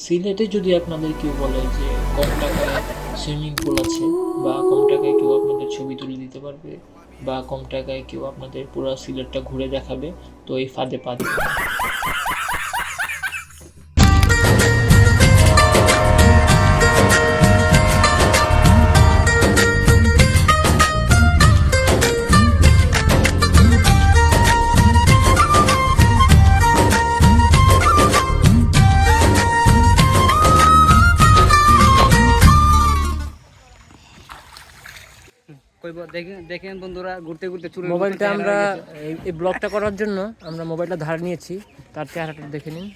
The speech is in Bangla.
সিলেটে যদি আপনাদের কেউ বলে যে কম টাকায় সুইমিং পুল আছে, বা কম টাকায় কেউ আপনাদের ছবি তুলে দিতে পারবে, বা কম টাকায় কেউ আপনাদের পুরো সিলেটটা ঘুরে দেখাবে, তো এই ফাঁদে পা দিবেন না। দেখেন বন্ধুরা, ঘুরতে ঘুরতে চুরের মোবাইলটা আমরা এই ব্লগটা করার জন্য আমরা মোবাইলটা ধার নিয়েছি, তার চেহারাটা দেখে নিন।